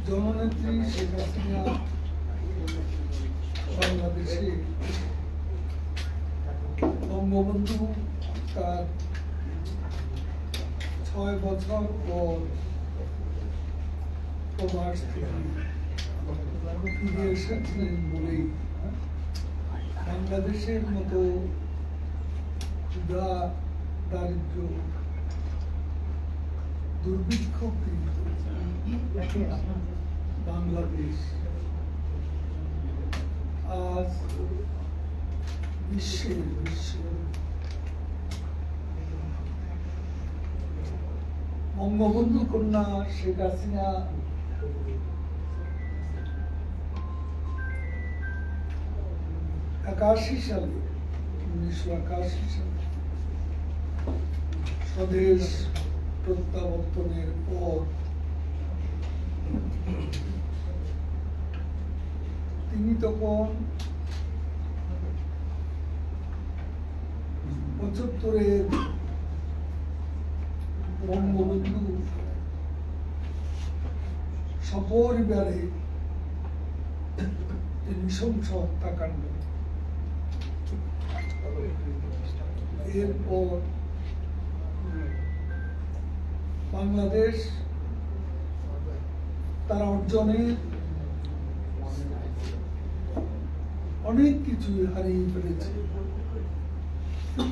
জননেত্রী শেখ হাসিনা বাংলাদেশে বঙ্গবন্ধু তার 6 বছর পর প্রবাস থেকে ফিরে এসেছিলেন বলেই বাংলাদেশের মতো ক্ষুধা দারিদ্র দুর্ভিক্ষ বাংলাদেশ আজ বিশ্বে বঙ্গবন্ধু কন্যা শেখ হাসিনা সালে 1981 সালে স্বদেশ প্রত্যাবর্তনের পর তিনি তখন 75-এর বঙ্গবন্ধু সপরিবারে নৃশংস হত্যাকাণ্ড, এরপর বাংলাদেশ তার অর্জনের অনেক কিছু হারিয়ে ফেলেছে।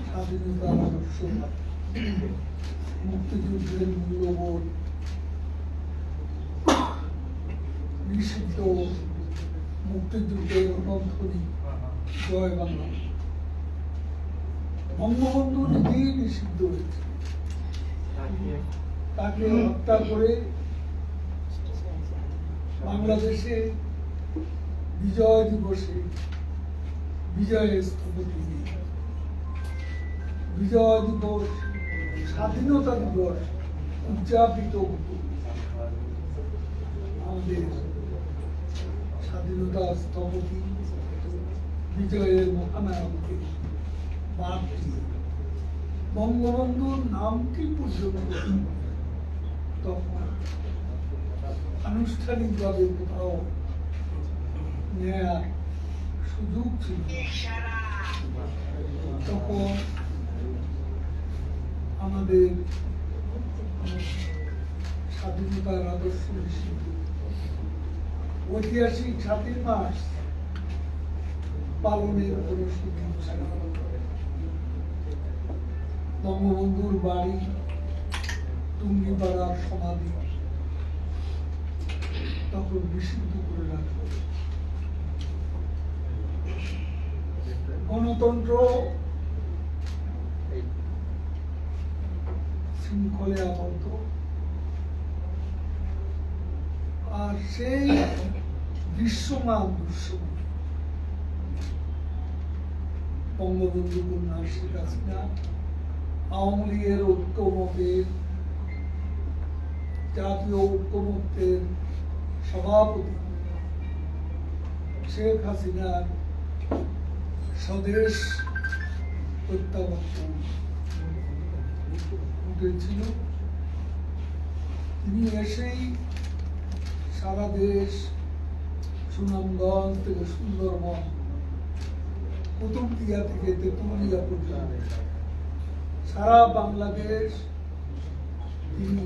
স্বাধীনতার আদর্শ, মুক্তিযুদ্ধের মূল্যবোধ, নিষিদ্ধ মুক্তিযুদ্ধের রণধ্বনি জয় বাংলা। বঙ্গবন্ধু নিজেই নিষিদ্ধ হয়েছে, তাকে হত্যা করে বাংলাদেশে বিজয় দিবসে বিজয়ের স্থপতি, বিজয় দিবস, স্বাধীনতা দিবস উদযাপিত হতো। আমাদের স্বাধীনতা স্থপতি বিজয়ের মহানায়ককে বাদ দিয়ে বঙ্গবন্ধুর নামটি পর্যন্ত তখন আনুষ্ঠানিকভাবে কোথাও নেয়ার সুযোগ ছিল। তখন আমাদের স্বাধীনতার আদর্শ হিসেবে ঐতিহাসিক 7 মাস পালনের কোন সুযোগ ছিল। বঙ্গবন্ধুর বাড়ি, টুঙ্গিপাড়ার সমাধি তখন নিষিদ্ধ করে রাখল। গণতন্ত্র শৃঙ্খলে আবদ্ধ, আর সেই দৃশ্যমান বঙ্গবন্ধু কন্যা শেখ হাসিনা আওয়ামী লীগের ঐক্যমতের, জাতীয় ঐক্যমত্যের সভাপতি শেখ হাসিনার স্বদেশ প্রত্যাবর্তন উঠেছিল। তিনি এসেই সারা দেশ, সুনামগঞ্জ থেকে সুন্দরবন, কুতুবদিয়া থেকে তেঁতুলিয়া পর্যন্ত সারা বাংলাদেশ তিনি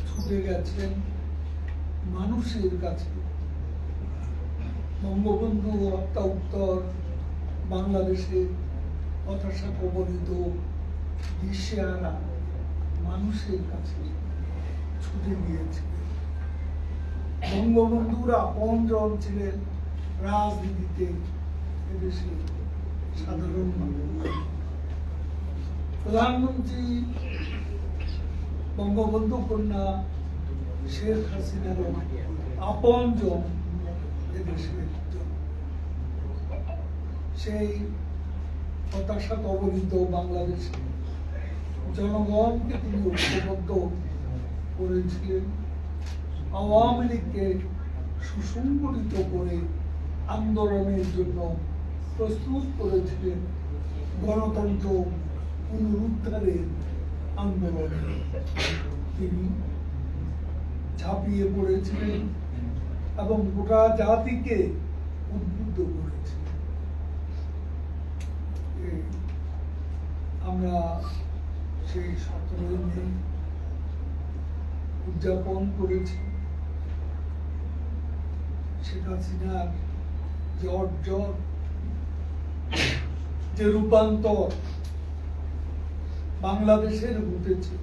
ছুটে গেছেন মানুষের কাছে। বঙ্গবন্ধু হত্যা উত্তর বাংলাদেশের হতাশা কবলিত দিশেহারা মানুষের কাছে ছুটে গিয়েছিলেন। বঙ্গবন্ধুর আপনজন ছিলেন রাজনীতিতে, এদেশের সাধারণ মানুষ। প্রধানমন্ত্রী বঙ্গবন্ধু কন্যা শেখ হাসিনার আপনজন এদেশের সেই হতাশা কবলিত বাংলাদেশে জনগণকে তিনি ঐক্যবদ্ধ করেছিলেন। আওয়ামী লীগকে সুসংগঠিত করে আন্দোলনের জন্য প্রস্তুত করেছিলেন গণতন্ত্র পুনরুদ্ধারের আন্দোলনে। তিনি ঝাঁপিয়ে পড়েছিলেন এবং গোটা জাতিকে উদ্বুদ্ধ করেছিলেন। আমরা সেই 17 মে উদযাপন করেছি। শেখ হাসিনার যে অর্জন, যে রূপান্তর বাংলাদেশের ঘটেছে,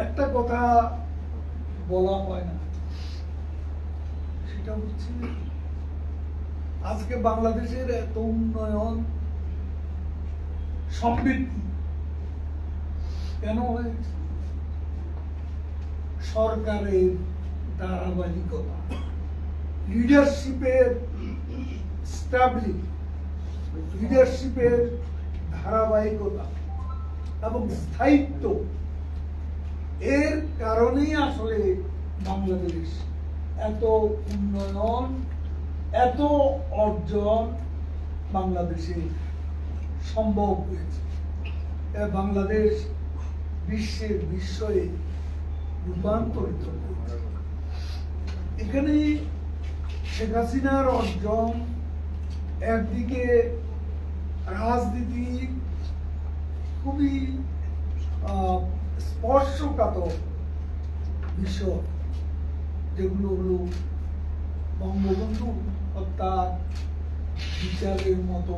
একটা কথা বলা হয় না, সেটা হচ্ছে আজকে বাংলাদেশের এত উন্নয়ন সমৃদ্ধি কেন হয়েছে? সরকারের ধারাবাহিকতা, লিডারশিপের স্ট্যাবলিটি, লিডারশিপের ধারাবাহিকতা এবং স্থায়িত্ব, এর কারণেই আসলে বাংলাদেশ এত উন্নয়ন, এত অর্জন বাংলাদেশে সম্ভব হয়েছে। বাংলাদেশ বিশ্বের বিস্ময়ে রূপান্তরিত হয়েছে। এখানে শেখ হাসিনার অর্জন একদিকে রাজনীতি খুবই স্পর্শকাতর বিষয়, যেগুলো হলো বঙ্গবন্ধু হত্যা বিচারের মতো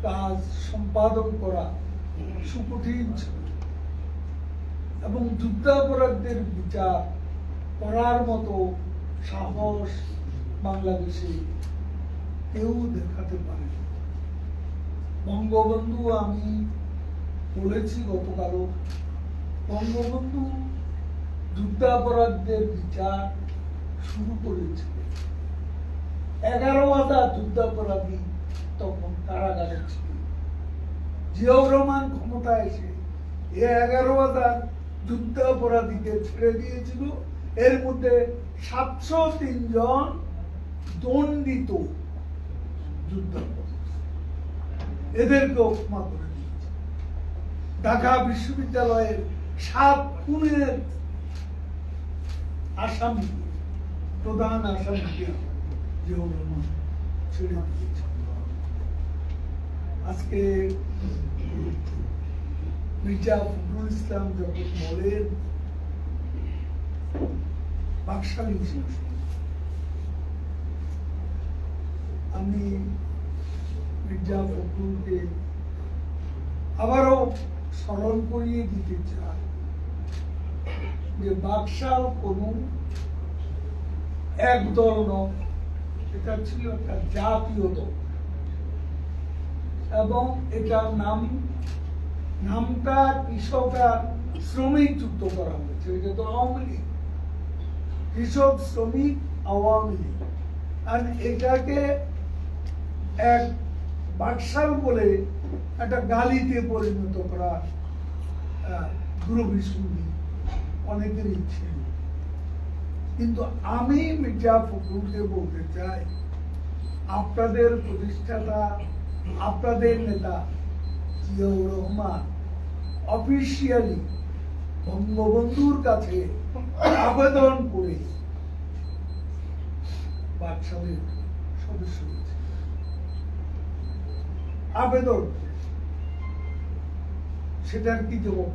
কাজ সম্পাদন করা সুকঠিন ছিল এবং যুদ্ধাপরাধীদের বিচার করার মতো সাহস বাংলাদেশে কেউ দেখাতে পারে। বঙ্গবন্ধু, আমি বলেছি গতকালও, বঙ্গবন্ধু যুদ্ধাপরাধীদের বিচার শুরু করেছিল। 11,000 যুদ্ধাপরাধী তখন কারাগারে ছিল। জিয়াউর রহমান ক্ষমতা এসে এই 11,000 যুদ্ধাপরাধীকে ছেড়ে দিয়েছিল। এর মধ্যে 703 জন দণ্ডিত যুদ্ধাপরাধী, এদেরকে ক্ষমা করে দিয়েছে। ঢাকা বিশ্ববিদ্যালয়ের 7 খুনের আসামি, প্রধান আসামিকে জিয়াউর রহমান ছেড়ে দিয়েছে। আজকে মির্জা ফখরুল ইসলাম যখন বলেন বাকশালী ছিল, আমি মির্জা ফখরুলকে আবারও স্মরণ করিয়ে দিতে চাই যে বাকশাল কোন এক দল নয়, এটা ছিল একটা জাতীয় দল এবং এটার নামটা কৃষক আর শ্রমিক যুক্ত করা হয়েছে। এটা তো আওয়ামী লীগ, কৃষক শ্রমিক আওয়ামী লীগ, আর এটাকে এক বাকশাল বলে একটা গালিতে পরিণত করা দূরভিসন্ধি অনেকেরই ছিল। কিন্তু আমি মির্জা ফখরুলকে বলতে চাই, আপনাদের প্রতিষ্ঠাতা, আপনাদের নেতা জিয়াউর রহমান অফিসিয়ালি বঙ্গবন্ধুর কাছে আবেদন করে বাকশালের সদস্য হয়েছে। আবেদন, সেটার কি জবাব?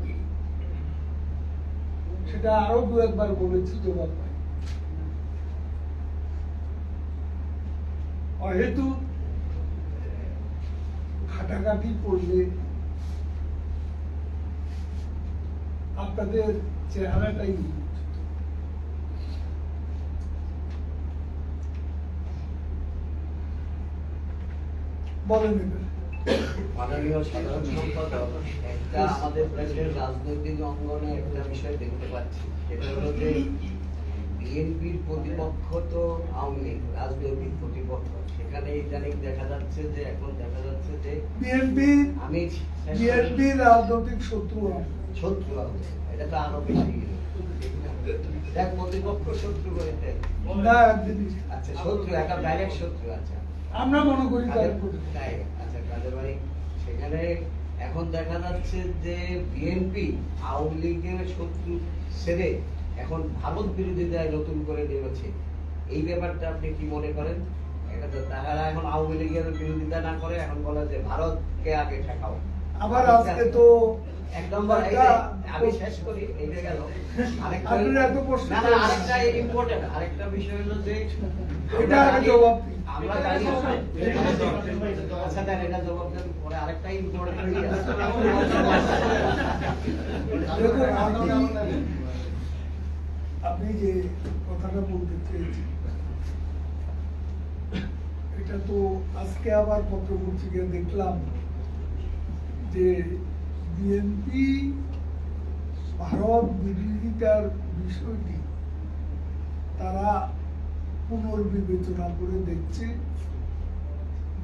সেটা আরো 2-1 বার বলেছি, জবাব পাই। হয়তো ঘাটাঘাটি করলে আপনাদের চেহারাটাই বলেন। মাননীয় সাধারণ সম্পাদক, একটা আমাদের দেশের রাজনৈতিক অঙ্গনে একটা বিষয় দেখতে পাচ্ছি, সেটা হলো যে বিএনপির প্রতিপক্ষ তো আওয়ামী লীগ, রাজনৈতিক প্রতিপক্ষ। সেখানে ইদানিং দেখা যাচ্ছে যে বিএনপি রাজনৈতিক শত্রু এটা তো আরো বেশি এক প্রতিপক্ষ শত্রু বলতে আচ্ছা, শত্রু একটা ডাইরেক্ট শত্রু। আচ্ছা, আমরা মনে করি তাই। আচ্ছা, কাদের বাড়ি সেখানে এখন দেখা যাচ্ছে যে বিএনপি আওয়ামী লীগের শত্রু ছেড়ে এখন ভারত বিরোধিতায় নতুন করে নেমেছে। এই ব্যাপারটা আপনি কি মনে করেন? এটা তো তাহারা এখন আওয়ামী লীগের বিরোধিতা না করে এখন বলে যে ভারতকে আগে ঠেকাও। আবার আজকে তো একদম আমি শেষ করি, এইটা গেল। আরেকটা ইম্পর্টেন্ট আরেকটা বিষয় হলো যে এটা আগে জবাব দিন। আমরা জানি আচ্ছা দেন, এটা জবাব দেন পরে। আরেকটা ইম্পর্টেন্ট আপনি যে কথাটা বলতে চেয়েছেন, এটা তো আজকে আবার পত্রপত্রিকায় দেখলাম যে বিএনপি ভারত বিরোধিতার বিষয়টি তারা পুনর্বিবেচনা করে দেখছে,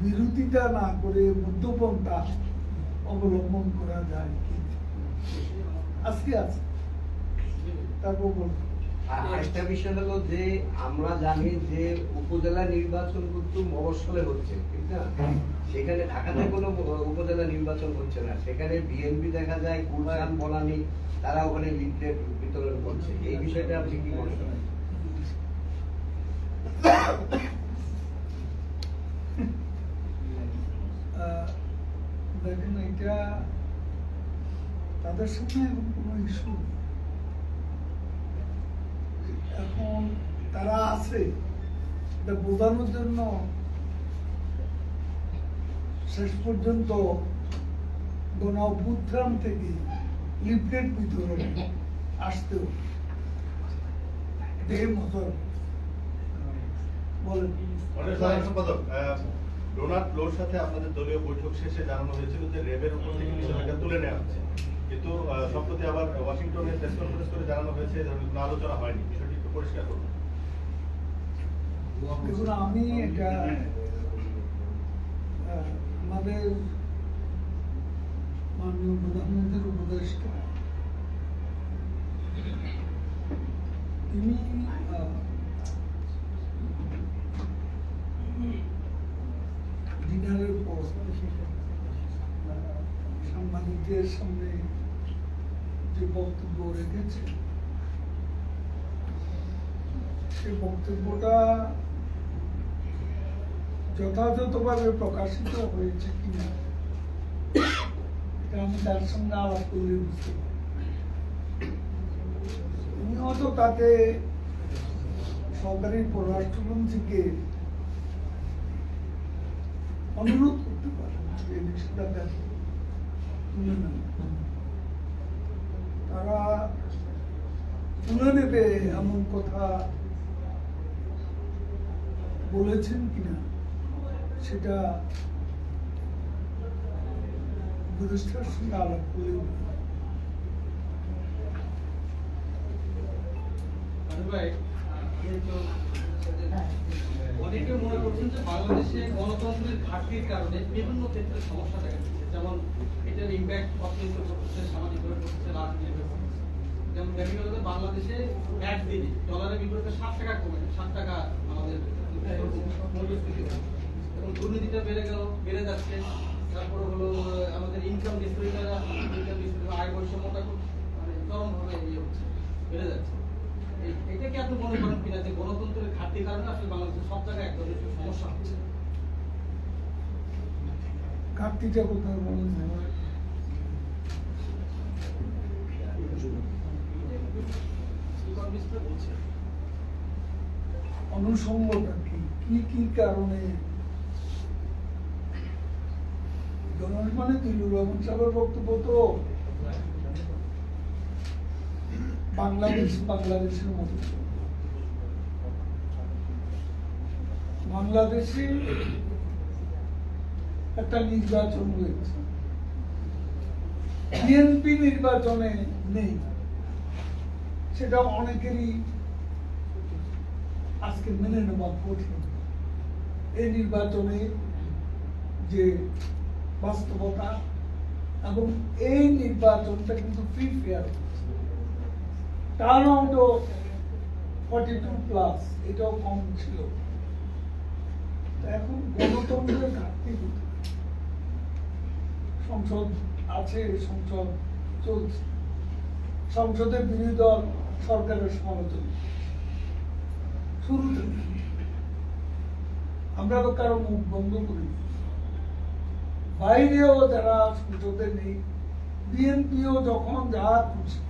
বিরোধিতা না করে মধ্যপন্থা অবলম্বন করা যায় কি আজকে আছে। তারপর বলবো আরেকটা বিষয় হলো যে আমরা জানি যে উপজেলা নির্বাচন কিন্তু মফস্বলে হচ্ছে, ঠিক না? সেখানে ঢাকাতে কোনো উপজেলা নির্বাচন হচ্ছে না, সেখানে বিএনপি দেখা যায় গুলশান, বনানী তারা ওখানে লিফলেট বিতরণ করছে। এই বিষয়টা আপনি কি মনে করেন? দেখেন, এটা তাদের সামনে এখন কোনো ইস্যু। এখন তারা আছে এটা বোঝানোর জন্য শেষ পর্যন্ত গণ অভ্যুত্থান থেকে লিফলেট বিতরণ আসতেও দেহের মতো বলেন। ডোনাল্ড প্লোর সাথে আপনাদের দলীয় বৈঠক শেষে জানানো হয়েছিল যে র্যাবের উপর থেকে বিষয়টা তুলে নেওয়া হচ্ছে, কিন্তু সম্প্রতি আবার ওয়াশিংটনে প্রেস কনফারেন্স করে জানানো হয়েছে কোনো আলোচনা হয়নি। বিষয়টি একটু পরিষ্কার করুন। দেখুন, আমি এটা আমাদের মাননীয় প্রধানমন্ত্রীর উপদেষ্টা তিনি ডিনারের পর সাংবাদিকদের সামনে যে বক্তব্য রেখেছে, সেই বক্তব্যটা যথাযথভাবে প্রকাশিত হয়েছে কিনা এটা আমি তার সঙ্গে আলাপ করলে বুঝতে পারি। উনি হয়তো তাতে সরকারি পররাষ্ট্রমন্ত্রীকে অনুরোধ করতে পারেন এই বিষয়টা তুলে নেন, তারা তুলে নেবে এমন কথা বলেছেন কিনা সেটা উপদেষ্টার সঙ্গে আলাপ করে। অনেকে মনে করছেন যে বাংলাদেশে গণতন্ত্রের ঘাটতির কারণে বিভিন্ন ক্ষেত্রে সমস্যা দেখা দিচ্ছে, যেমন এটার ইম্প্যাক্ট অর্থনীতি করছে, সামাজিকভাবে করছে, রাজনীতি করছে। যেমন দেখা গেল যে বাংলাদেশে একদিনে ডলারের বিপরীতে 7 টাকা কমে, 7 টাকা আমাদের মূল্যস্ফীতি, এবং দুর্নীতিটা বেড়ে যাচ্ছে। তারপরে হলো আমাদের ইনকাম ডিসপারিটিটা, আয় বৈষম্যটা খুব মানে চরমভাবে বেড়ে যাচ্ছে। এটা কি আপনি মনে করেন কিনা যে গণতন্ত্রের ঘাটতির কারণে আসলে বাংলাদেশের সব জায়গায় এক ধরনের সমস্যা হচ্ছে? ঘাটতিটা কোথায় বলেন? অনুষঙ্গটা কি কি কারণে? মানে দিলুর রহমান সাহেবের বক্তব্য তো বাংলাদেশের মতো। বাংলাদেশে একটা নির্বাচন হয়েছে, বিএনপি নির্বাচনে নেই, সেটা অনেকেরই আজকে মেনে নেওয়া কঠিন। এই নির্বাচনে যে বাস্তবতা এবং এই নির্বাচনটা কিন্তু ফ্রি ফেয়ার, টার্ন আউটও 42+, এটাও কম ছিল। এখন গণতন্ত্রের ঘাটতি, সংসদ আছে, সংসদ চলছে, সংসদে বিরোধী দল সরকারের সমালোচনা শুরু থেকে। আমরা তো কারো মুখ বন্ধ করি, বাইরেও যারা সংসদে নেই, বিএনপিও যখন যা খুশি